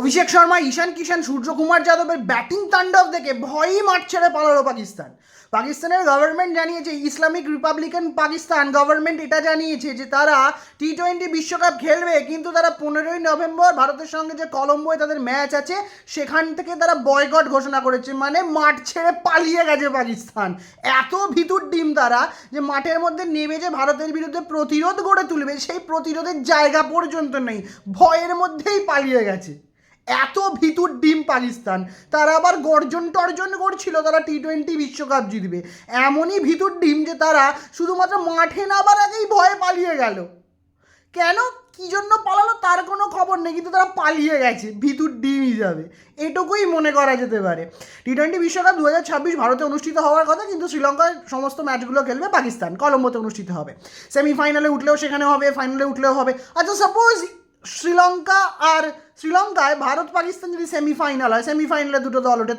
অভিষেক শর্মা, ঈশান কিষান, সূর্যকুমার যাদবের ব্যাটিং তাণ্ডব দেখে ভয়ই মাঠ ছেড়ে পালালো পাকিস্তান। পাকিস্তানের গভর্নমেন্ট জানিয়েছে, ইসলামিক রিপাবলিকান পাকিস্তান গভর্নমেন্ট এটা জানিয়েছে যে তারা টি-20 বিশ্বকাপ খেলবে, কিন্তু তারা 15ই নভেম্বর ভারতের সঙ্গে যে কলম্বোয় তাদের ম্যাচ আছে সেখান থেকে তারা বয়কট ঘোষণা করেছে। মানে মাঠ ছেড়ে পালিয়ে গেছে পাকিস্তান। এত ভিতুর ডিম তারা যে মাঠের মধ্যে নেমে যে ভারতের বিরুদ্ধে প্রতিরোধ গড়ে তুলবে সেই প্রতিরোধের জায়গা পর্যন্ত নেই, ভয়ের মধ্যেই পালিয়ে গেছে। এত ভিতুর ডিম পাকিস্তান। তারা আবার গর্জন টর্জন করছিল তারা টি-20 বিশ্বকাপ জিতবে। এমনই ভিতুর ডিম যে তারা শুধুমাত্র মাঠে নামার আগেই ভয়ে পালিয়ে গেল। কেন, কী জন্য পালালো তার কোনো খবর নেই, কিন্তু তারা পালিয়ে গেছে ভিতুর ডিম হিসাবে, এটুকুই মনে করা যেতে পারে। টি-20 বিশ্বকাপ 2026 ভারতে অনুষ্ঠিত হওয়ার কথা, কিন্তু শ্রীলঙ্কায় সমস্ত ম্যাচগুলো খেলবে পাকিস্তান, কলম্বোতে অনুষ্ঠিত হবে। সেমিফাইনালে উঠলেও সেখানে হবে, ফাইনালে উঠলেও হবে। আচ্ছা, সাপোজ শ্রীলঙ্কায় ভারত পাকিস্তান যদি সেমিফাইনাল হয়, সেমিফাইনালে দুটো দল ওঠে,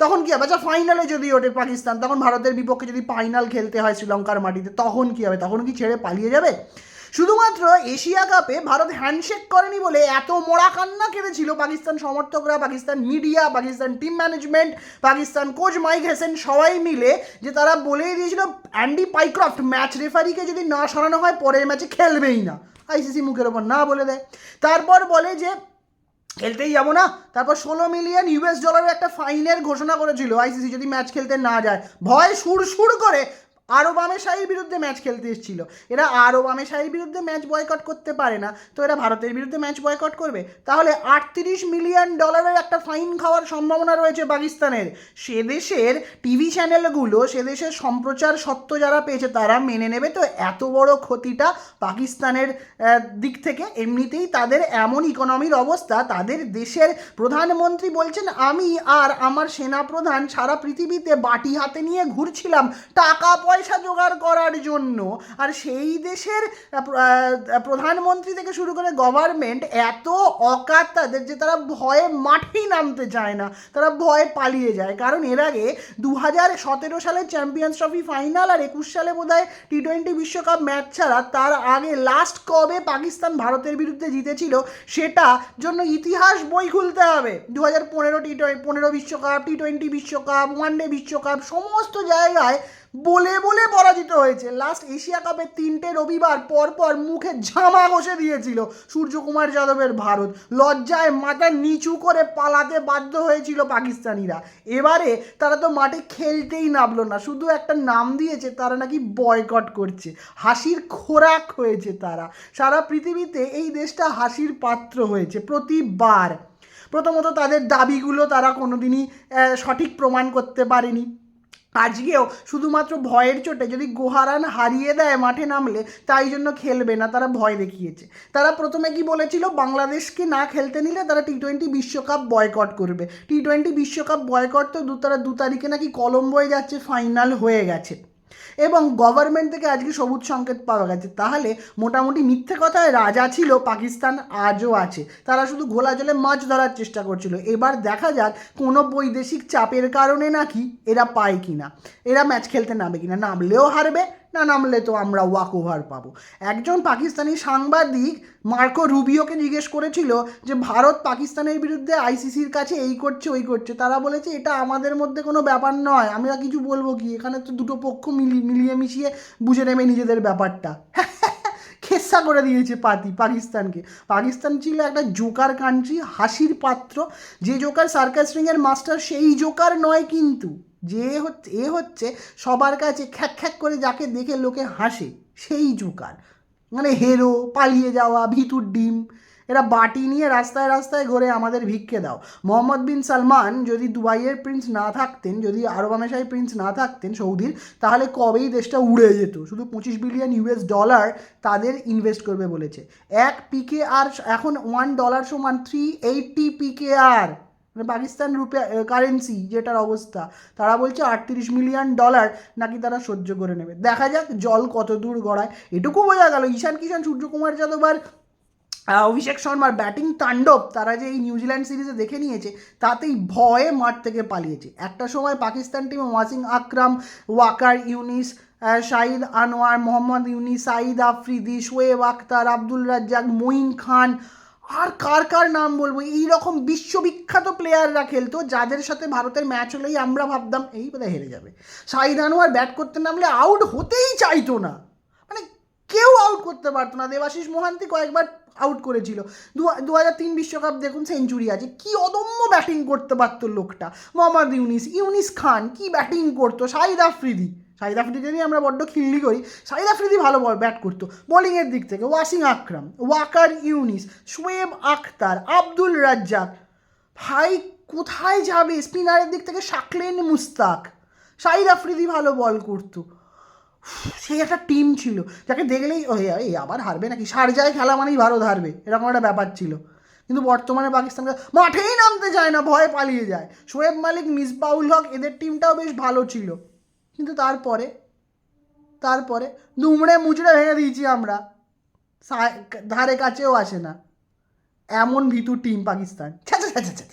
তখন কী হবে? আচ্ছা, ফাইনালে যদি ওঠে পাকিস্তান, তখন ভারতের বিপক্ষে যদি ফাইনাল খেলতে হয় শ্রীলঙ্কার মাটিতে, তখন কী হবে? তখন কি ছেড়ে পালিয়ে যাবে? শুধুমাত্র এশিয়া কাপে ভারত হ্যান্ডশেক করেনি বলে এত মোড়া কান্না কেঁদেছিল পাকিস্তান সমর্থকরা, Pakistan media, Pakistan team management, Pakistan coach Mike Hesson সবাই মিলে, যে তারা বলেই দিয়েছিল অ্যান্ডি পাইক্রফট ম্যাচ রেফারিকে যদি না সরানো হয় পরের ম্যাচে খেলবেই না। আইসিসি মুখের ওপর না বলে দেয়, তারপর বলে যে খেলতেই যাবো না। তারপর $16 মিলিয়ন একটা ফাইনের ঘোষণা করেছিল আইসিসি যদি ম্যাচ খেলতে না যায়। ভয় সুর করে আরব আমেশাহির বিরুদ্ধে ম্যাচ খেলতে এসেছিল। এরা আরব আমেশাহির বিরুদ্ধে ম্যাচ বয়কট করতে পারে না, তো এরা ভারতের বিরুদ্ধে ম্যাচ বয়কট করবে? তাহলে $38 মিলিয়ন একটা ফাইন খাওয়ার সম্ভাবনা রয়েছে পাকিস্তানের। সে দেশের টিভি চ্যানেলগুলো, সে দেশের সম্প্রচার সত্ত্ব যারা পেয়েছে তারা মেনে নেবে তো এত বড় ক্ষতিটা পাকিস্তানের দিক থেকে? এমনিতেই তাদের এমন ইকোনমির অবস্থা, তাদের দেশের প্রধানমন্ত্রী বলছেন, আমি আর আমার সেনাপ্রধান সারা পৃথিবীতে বাটি হাতে নিয়ে ঘুরছিলাম টাকা পয়সা জোগাড় করার জন্য। আর সেই দেশের প্রধানমন্ত্রী থেকে শুরু করে গভর্নমেন্ট এত অকাত তাদের যে তারা ভয়ে মাঠেই নামতে চায় না, তারা ভয়ে পালিয়ে যায়। কারণ এর আগে 2017 সালের চ্যাম্পিয়ন্স ট্রফি ফাইনাল আর 21 সালে বোধহয় টি-20 বিশ্বকাপ ম্যাচ ছাড়া তার আগে লাস্ট কবে পাকিস্তান ভারতের বিরুদ্ধে জিতেছিল সেটা জন্য ইতিহাস বই খুলতে হবে। 2015 টি-20 বিশ্বকাপ, টি-20 বিশ্বকাপ, ওয়ানডে বিশ্বকাপ সমস্ত জায়গায় বলে বলে পরাজিত হয়েছে। লাস্ট এশিয়া কাপে 3টে রবিবার পরপর মুখে ঝামা ঘষে দিয়েছিল সূর্যকুমার যাদবের ভারত। লজ্জায় মাথা নিচু করে পালাতে বাধ্য হয়েছিল পাকিস্তানিরা। এবারে তারা তো মাঠে খেলতেই নামলো না, শুধু একটা নাম দিয়েছে তারা নাকি বয়কট করছে। হাসির খোরাক হয়েছে তারা, সারা পৃথিবীতে এই দেশটা হাসির পাত্র হয়েছে প্রতিবার। প্রথমত তাদের দাবিগুলো তারা কোনোদিনই সঠিক প্রমাণ করতে পারেনি। আজকেও শুধুমাত্র ভয়ের চোটে যদি গোহারান হারিয়ে দেয় মাঠে নামলে, তাই জন্য খেলবে না, তারা ভয় দেখিয়েছে। তারা প্রথমে কি বলেছিল, বাংলাদেশকে না খেলতে নিলে তারা টি-20 বিশ্বকাপ বয়কট করবে। টি-20 বিশ্বকাপ বয়কট তো তারা 2 তারিখে নাকি কলম্বোয় যাচ্ছে, ফাইনাল হয়ে গেছে এবং গভর্নমেন্ট থেকে আজকে সবুজ সংকেত পাওয়া গেছে। তাহলে মোটামুটি মিথ্যে কথায় রাজা ছিল পাকিস্তান, আজও আছে। তারা শুধু ঘোলা জলে মাছ ধরার চেষ্টা করছিল। এবার দেখা যাক কোনো বৈদেশিক চাপের কারণে নাকি এরা পায় কিনা, এরা ম্যাচ খেলতে নামে কিনা। নামলেও হারবে, না নামলে তো আমরা ওয়াক ওভার পাবো। একজন পাকিস্তানি সাংবাদিক মার্কো রুবিওকে জিজ্ঞেস করেছিল যে ভারত পাকিস্তানের বিরুদ্ধে আইসিসির কাছে এই করছে ওই করছে, তারা বলেছে এটা আমাদের মধ্যে কোনো ব্যাপার নয়, আমরা কিছু বলবো কি, এখানে তো দুটো পক্ষ মিলিয়ে মিশিয়ে বুঝে নেবে নিজেদের ব্যাপারটা। খেসা করে দিয়েছে পাকিস্তানকে। পাকিস্তান ছিল একটা জোকার কান্ট্রি, হাসির পাত্র। যে জোকার সার্কাস রিংয়ের মাস্টার সেই জোকার নয়, কিন্তু এ হচ্ছে সবার কাছে খ্যাক খ্যাক করে যাকে দেখে লোকে হাসে সেই জোকার। মানে হেরো, পালিয়ে যাওয়া, ভিতুর ডিম। এরা বাটি নিয়ে রাস্তায় রাস্তায় ঘুরে আমাদের ভিক্ষে দাও। মোহাম্মদ বিন সালমান যদি দুবাইয়ের প্রিন্স না থাকতেন, যদি আরব আমেশাই প্রিন্স না থাকতেন সৌদির, তাহলে কবেই দেশটা উড়ে যেত। শুধু $25 বিলিয়ন তাদের ইনভেস্ট করবে বলেছে। এক PKR এখন $1 সমান 380 PKR, মানে পাকিস্তান রুপে কারেন্সি যেটার অবস্থা। তারা বলছে $38 মিলিয়ন নাকি তারা সহ্য করে নেবে। দেখা যাক জল কত দূর গড়ায়। এটুকু বোঝা গেল ঈশান কিষান, সূর্যকুমার যাদব আর অভিষেক শর্মার ব্যাটিং তাণ্ডব তারা যে এই নিউজিল্যান্ড সিরিজে দেখে নিয়েছে, তাতেই ভয়ে মাঠ থেকে পালিয়েছে। একটা সময় পাকিস্তান টিমে ওয়াসিম আকরাম, ওয়াকার ইউনিস, শাহিদ আনোয়ার, মোহাম্মদ ইউনিস, সাঈদ আফ্রিদি, শোয়েব আখতার, আব্দুল রাজ্জাক, মঈন খান, আর কার কার নাম বলবো, এইরকম বিশ্ববিখ্যাত প্লেয়াররা খেলতো যাদের সাথে ভারতের ম্যাচ হলেই আমরা ভাবতাম এই বোধহয় হেরে যাবে। শাহিদ আনোয়ার ব্যাট করতে নামলে আউট হতেই চাইতো না, মানে কেউ আউট করতে পারতো না। দেবাশিস মোহান্তি কয়েকবার আউট করেছিল। 2003 বিশ্বকাপ দেখুন, সেঞ্চুরি আছে। কি অদম্য ব্যাটিং করতে পারতো লোকটা। মোহাম্মদ ইউনিস খান কি ব্যাটিং করতো। শাহিদ আফ্রিদিকে নিয়ে আমরা বড্ড খিল্লি করি, শাহিদ আফ্রিদি ভালো ব্যাট করতো বোলিংয়ের দিক থেকে। ওয়াসিম আকরাম, ওয়াকার ইউনিস, শোয়েব আখতার, আব্দুল রাজ্জাক, ভাই কোথায় যাবে? স্পিনারের দিক থেকে শাকলেন মুস্তাক, শাহিদ আফ্রিদি ভালো বল করতো। সেই একটা টিম ছিল যাকে দেখলেই এই আবার হারবে নাকি, শারজায় খেলা মানেই ভারত হারবে, এরকম একটা ব্যাপার ছিল। কিন্তু বর্তমানে পাকিস্তানকে মাঠেই নামতে চায় না, ভয়ে পালিয়ে যায়। শোয়েব মালিক, মিসবাউল হক, এদের টিমটাও বেশ ভালো ছিল। কিন্তু তারপরে তারপরে দুমড়ে মুচড়ে ভেঙে দিয়েছি আমরা, ধারে কাছেও আসে না। এমন ভীতু টিম পাকিস্তান, ছ্যা ছ্যা ছ্যা ছ্যা।